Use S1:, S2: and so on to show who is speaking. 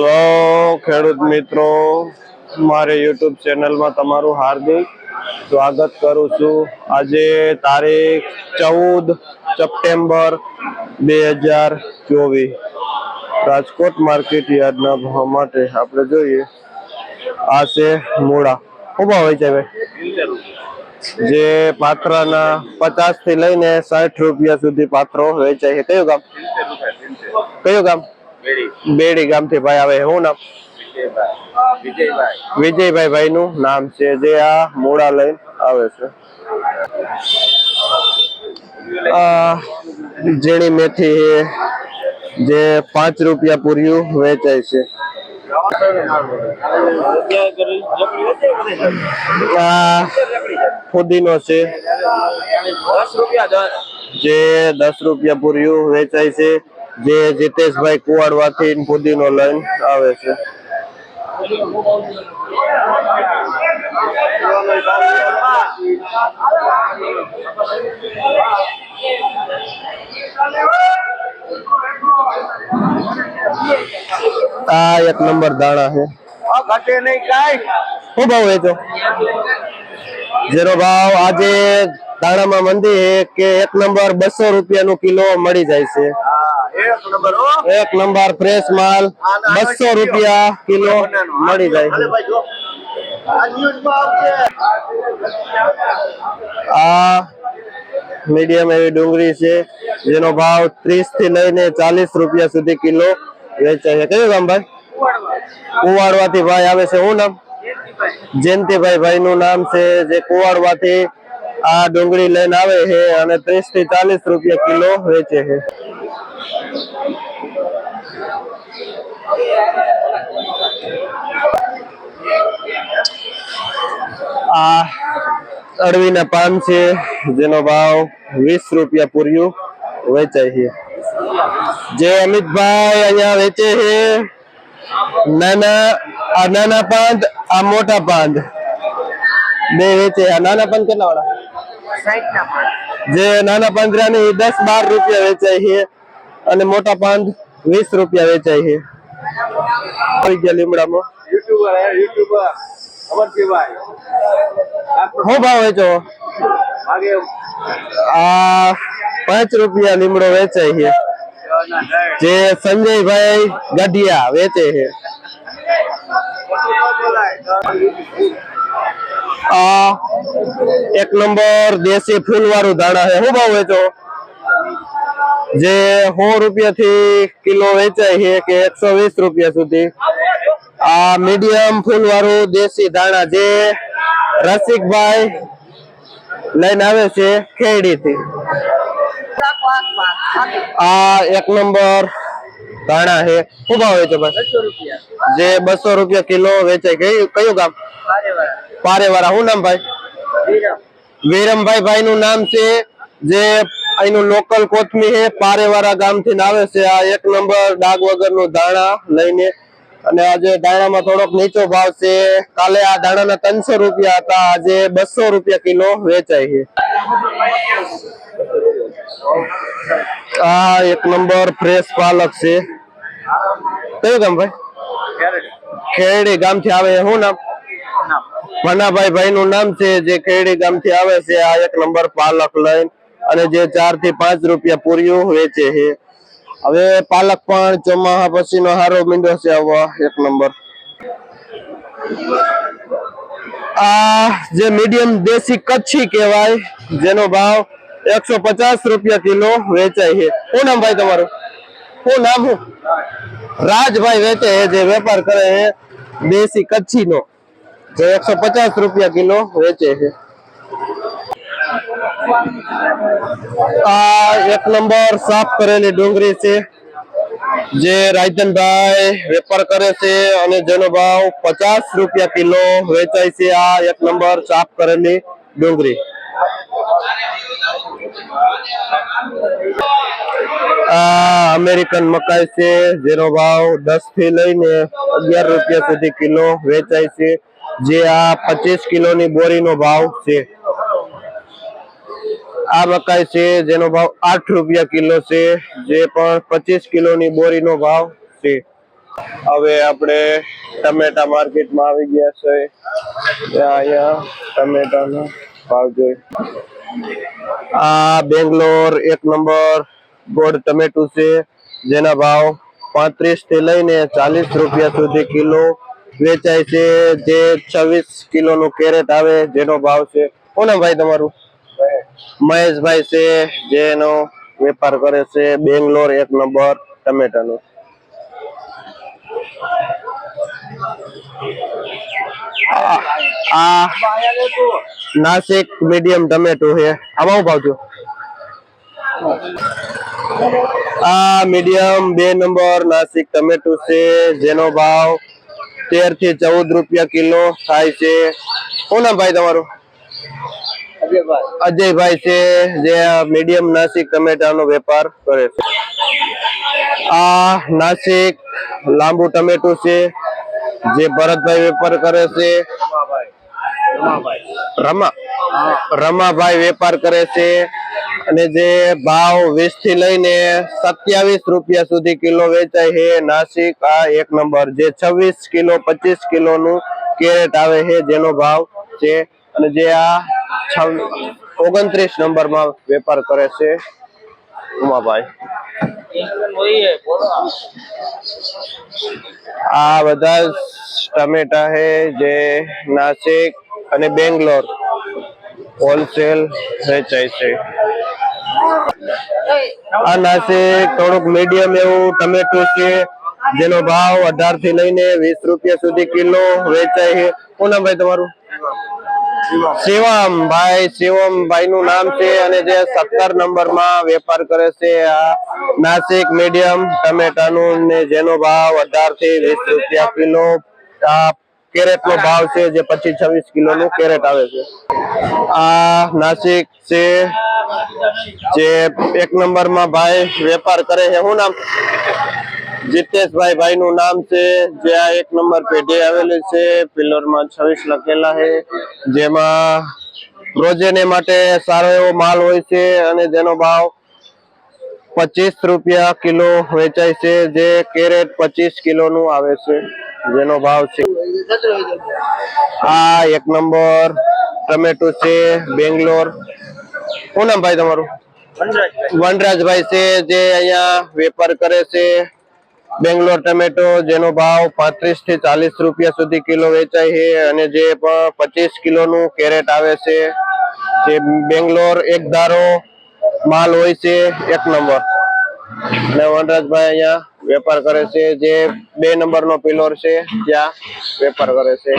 S1: તો ખેડૂત મિત્રો મારે યુટ્યુબ ચેનલમાં તમારું હાર્દિક સ્વાગત કરું છું। આજે તારીખ 14 સપ્ટેમ્બર 2024 રાજકોટ માર્કેટ યાર્ડના ભાવ માટે આપણે જોઈએ। આ છે મૂળા શું ભાવ હોય છે ભાઈ? જે પાત્રાના 50 થી લઈને 60 રૂપિયા સુધી પાત્રો વેચાય છે। કયું ગામ? બેડી ગામ થી ભાઈ આવે। શું નામ? વિજયભાઈ ભાઈ નું નામ છે જે આ મૂળા લઈને આવે છે। ઝીણી મેથી જે 5 રૂપિયા પૂર્યું વેચાય છે। આ ફુદીનો છે જે 10 રૂપિયા પૂર્યું વેચાય છે। જે જીતેશભાઈ કુવાડવાથી ફુદીનો લઈને આવે છે। આ 1 નંબર દાણા છે। શું ભાવ વેચો? જેનો ભાવ આજે દાણામાં મંદી છે કે 1 નંબર 200 રૂપિયાનું કિલો મળી જાય છે। 1 નંબર ફ્રેશ માલ 200 રૂપિયા કિલો મળી જાય છે। આ મીડિયમ એવી ડુંગળી છે જેનો ભાવ 30 થી લઈને 40 રૂપિયા સુધી કિલો વેચાય છે। કયું ગામ ભાઈ? કુવાડવાથી ભાઈ આવે છે। શું નામ? જયંતિભાઈ ભાઈ નું નામ છે જે કુવાડવાથી આ ડુંગળી લઈને આવે છે અને 30 થી 40 રૂપિયા કિલો વેચે છે। આ અળવીના પાન છે જેનો ભાવ 20 રૂપિયા પૂર્યું વેચાય છે। જે અમિતભાઈ અહીંયા વેચે છે નાના પાંદ આ મોટા પાંદ બે વેચે। આ નાના પાંદ કેટલા વાળા? 60 ના પાંદ। જે નાના પાંદરાની 10-12 રૂપિયા વેચાય છે અને મોટા પાંદ 20 રૂપિયા વેચાય છે। આવી ગયા લીમડામાં શું ભાવ વેચો? આ 5 રૂપિયા લીમડો વેચાય છે જે સંજયભાઈ ગઢિયા વેચે છે। આ 1 નંબર દેશી ફૂલ વાળું દાણા છે। શું ભાવ વેચો? જે 100 રૂપિયા થી કિલો વેચાય છે કે 120 રૂપિયા સુધી। આ મીડિયમ ફૂલ વાળું દેશી દાણા જે રસિકભાઈ લઈને આવે છે ખેડી થી। આ 1 નંબર દાણા છે। શું ભાવ વેચો ભાઈ? જે 200 રૂપિયા કિલો વેચાય। કયું ગામ? પારેવાળા। શું નામ ભાઈ? વિરમભાઈ ભાઈ નું નામ છે જે અહીંનું લોકલ કોથમી છે પારેવાળા ગામ થી આવે છે। આ 1 નંબર ડાગ વગર નું દાણા લઈને અને આજે દાણામાં થોડોક નીચો ભાવ છે। કાલે આ દાણાના 300 રૂપિયા હતા આજે 200 રૂપિયા કિલો વેચાય છે। આ 1 નંબર ફ્રેશ પાલક છે। કયું ગામ ભાઈ? ખેડી ગામ થી આવે। શું નામ? મનાભાઈ ભાઈ નું નામ છે જે ખેડી ગામ થી આવે છે। આ 1 નંબર પાલક લઈને અને જે 4 થી 5 રૂપિયા પૂર્યું વેચે છે। હવે પાલક પણ ચોમાસા પછીનો હારો મીંડો છે આવવા 1 નંબર। આ જે મીડિયમ દેશી કચ્છી કહેવાય જેનો ભાવ 150 રૂપિયા કિલો વેચાય છે। શું નામ ભાઈ તમારું? શું નામ? રાજભાઈ વેચે છે જે વેપાર કરે છે દેશી કચ્છી નો જે 150 રૂપિયા કિલો વેચે છે। આ 1 નંબર સાફ કરેલી ડુંગળી છે જે રાયધનભાઈ વેપાર કરે છે અને જેનો ભાવ 50 રૂપિયા કિલો વેચાય છે। આ 1 નંબર સાફ કરેલી ડુંગળી। આ અમેરિકન મકાઈ છે જેનો ભાવ 10 થી લઈને 11 રૂપિયા સુધી કિલો વેચાય છે। જે આ 25 કિલોની બોરીનો ભાવ છે। આ મકાઈ છે જેનો ભાવ 8 રૂપિયા કિલો છે જે પણ 25 કિલોની બોરીનો ભાવ છે। હવે આપણે ટમેટા માર્કેટમાં આવી ગયા છે. અહીંયા ટમેટાનો ભાવ જોઈ. આ બેંગ્લોર 1 નંબર ગોળ ટમેટું છે, જેના ભાવ 35 થી લઈને 40 રૂપિયા સુધી કિલો વેચાય છે. જે 26 કિલોનું કેરેટ આવે, જેનો ભાવ છે. કોના ભાઈ તમારું? મહેશભાઈ છે, જેનો વેપાર કરે છે બેંગ્લોર 1 નંબર ટમેટાનો. આ નાસિક મીડિયમ ટમેટો છે. આમાં ભાવ થયો? આ મીડિયમ 2 નંબર નાસિક ટમેટું છે, જેનો ભાવ 13 થી 14 રૂપિયા કિલો થાય છે. કોના ભાઈ તમારું? અજયભાઈ છે, જે મીડિયમ નાસિક ટમેટાનો વેપાર કરે છે. આ નાસિક લાંબુ ટમેટું છે, જે ભરતભાઈ વેપાર કરે છે. રમાભાઈ વેપાર કરે છે, અને જે ભાવ 20 થી લઈને 27 રૂપિયા સુધી કિલો વેચાય છે. નાસિક આ 1 નંબર, જે 26 કિલો 25 કિલોનું કેરેટ આવે છે, જેનો ભાવ છે. અને જે આ 29 નંબરમાં વેપાર કરે છે ઉમાભાઈ. આ બધા ટમેટા છે, જે નાસિક અને બેંગ્લોર હોલસેલ વેચાય છે. આ નાસિક થોડુંક મીડિયમ એવું ટમેટું છે, જેનો ભાવ 18 થી લઈને 20 રૂપિયા સુધી કિલો વેચાય છે. કોના ભાઈ તમારું? શિવમભાઈ નું નામ છે, અને જે 17 નંબરમાં વેપાર કરે છે આ નાસિક મીડિયમ ટમેટાનું, ને જેનો ભાવ 18 થી 20 રૂપિયા કિલો આ કેરેટ નો ભાવ છે, જે 25-26 કિલો નું કેરેટ આવે છે. આ નાસિક છે, જે 1 નંબરમાં ભાઈ વેપાર કરે છે. શું નામ? જીતેશભાઈ નું નામ છે, જે આ 1 નંબર પેઢી આવેલી છે. પિલરમાં 26 લખેલા છે, જેમાં રોજેને માટે સારો એવો માલ હોય છે, અને જેનો ભાવ 25 રૂપિયા કિલો વેચાય છે. જે કેરેટ 25 કિલો નું આવે છે, જેનો ભાવ છે. આ 1 નંબર ટમેટું છે બેંગ્લોર. શું નામ ભાઈ તમારું? વનરાજભાઈ છે, જે અહીંયા વેપાર કરે છે બેંગ્લોર ટમેટો, જેનો ભાવ 35 થી 40 રૂપિયા સુધી કિલો વેચાય છે, અને જે 25 કિલોનું કેરેટ આવે છે. જે બેંગ્લોર એક ધારો માલ હોય છે, 1 નંબર. અને વનરાજભાઈ અહીંયા વેપાર કરે છે, જે 2 નંબરનો પિલોર છે, ત્યાં વેપાર કરે છે.